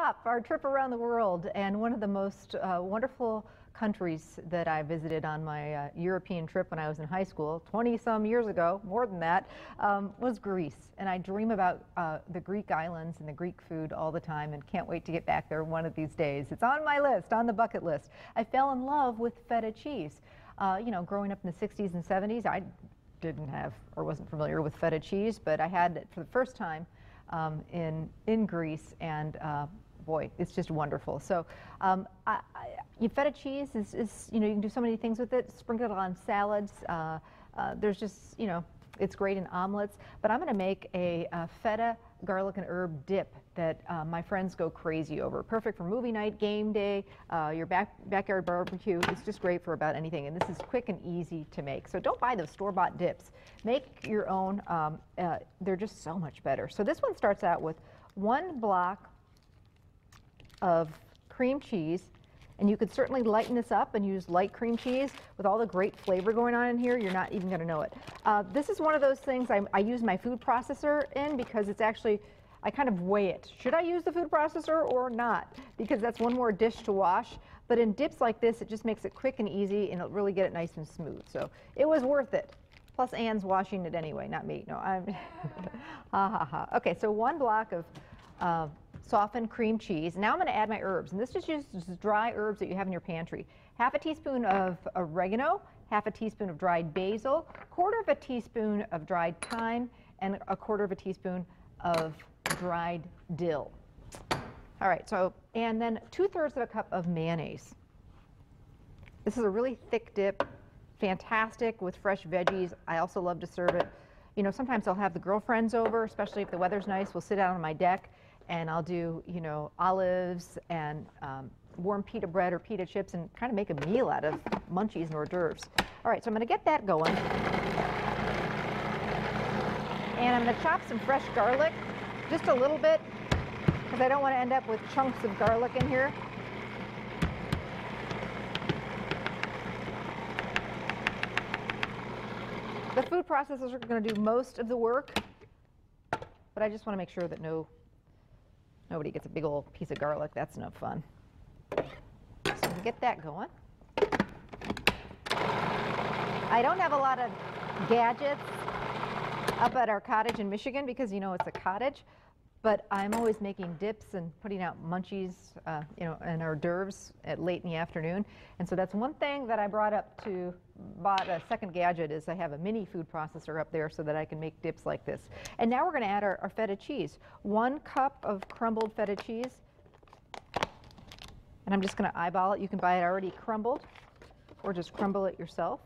top, our trip around the world, and one of the most wonderful countries that I visited on my European trip when I was in high school, 20-some years ago, more than that, was Greece. And I dream about the Greek islands and the Greek food all the time and can't wait to get back there one of these days. It's on my list, on the bucket list. I fell in love with feta cheese. You know, growing up in the 60s and 70s, I didn't have or wasn't familiar with feta cheese, but I had it for the first time in Greece, and boy, it's just wonderful. So feta cheese is, you know, you can do so many things with it. Sprinkle it on salads. There's just, you know, it's great in omelets. But I'm going to make a feta garlic and herb dip that my friends go crazy over. Perfect for movie night, game day, your backyard barbecue. It's just great for about anything. And this is quick and easy to make. So don't buy those store-bought dips. Make your own. They're just so much better. So this one starts out with 1 block of cream cheese. And you could certainly lighten this up and use light cream cheese. With all the great flavor going on in here, you're not even going to know it. This is one of those things I use my food processor in because it's actually, I kind of weigh it. Should I use the food processor or not? Because that's one more dish to wash. But in dips like this, it just makes it quick and easy, and it'll really get it nice and smooth. So it was worth it. Plus, Anne's washing it anyway, not me. No, I'm ha ha ha. Okay, so 1 block of softened cream cheese. Now I'm going to add my herbs, and this just uses dry herbs that you have in your pantry. Half a teaspoon of oregano, half a teaspoon of dried basil, 1/4 teaspoon of dried thyme, and 1/4 teaspoon of dried dill. All right, so, and then 2/3 cup of mayonnaise. This is a really thick dip, fantastic with fresh veggies. I also love to serve it. You know, sometimes I'll have the girlfriends over, especially if the weather's nice. We'll sit out on my deck and I'll do, you know, olives and warm pita bread or pita chips and kind of make a meal out of munchies and hors d'oeuvres. All right, so I'm going to get that going. And I'm going to chop some fresh garlic, just a little bit, because I don't want to end up with chunks of garlic in here. The food processors are going to do most of the work, but I just want to make sure that nobody gets a big old piece of garlic. That's no fun. So we'll get that going. I don't have a lot of gadgets up at our cottage in Michigan because, you know, it's a cottage, but I'm always making dips and putting out munchies, you know, and hors d'oeuvres at late in the afternoon. And so that's one thing that I bought a second gadget is I have a mini food processor up there so that I can make dips like this. And now we're going to add our feta cheese. 1 cup of crumbled feta cheese. And I'm just going to eyeball it. You can buy it already crumbled or just crumble it yourself.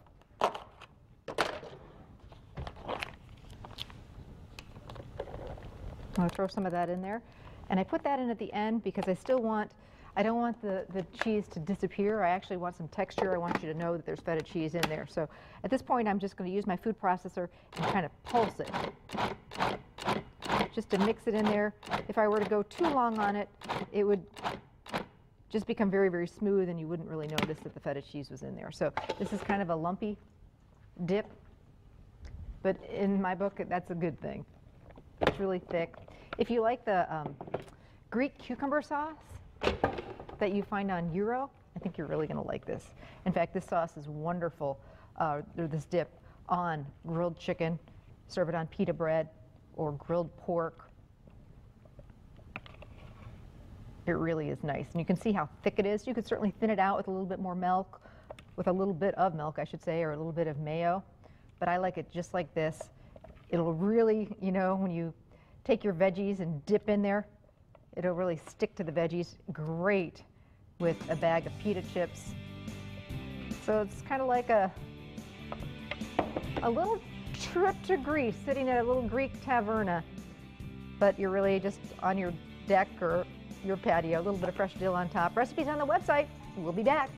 I'm going to throw some of that in there. And I put that in at the end because I don't want the cheese to disappear. I actually want some texture. I want you to know that there's feta cheese in there. So at this point, I'm just going to use my food processor and kind of pulse it, just to mix it in there. If I were to go too long on it, it would just become very, very smooth, and you wouldn't really notice that the feta cheese was in there. So this is kind of a lumpy dip, but in my book, that's a good thing. It's really thick. If you like the Greek cucumber sauce that you find on Euro, I think you're really going to like this. In fact, this sauce is wonderful, or this dip, on grilled chicken. Serve it on pita bread or grilled pork. It really is nice. And you can see how thick it is. You could certainly thin it out with a little bit more milk, with a little bit of milk, I should say, or a little bit of mayo. But I like it just like this. It'll really, you know, when you take your veggies and dip in there, it'll really stick to the veggies. Great with a bag of pita chips. So it's kind of like a little trip to Greece, sitting at a little Greek taverna, but you're really just on your deck or your patio, a little bit of fresh dill on top. Recipes on the website. We'll be back.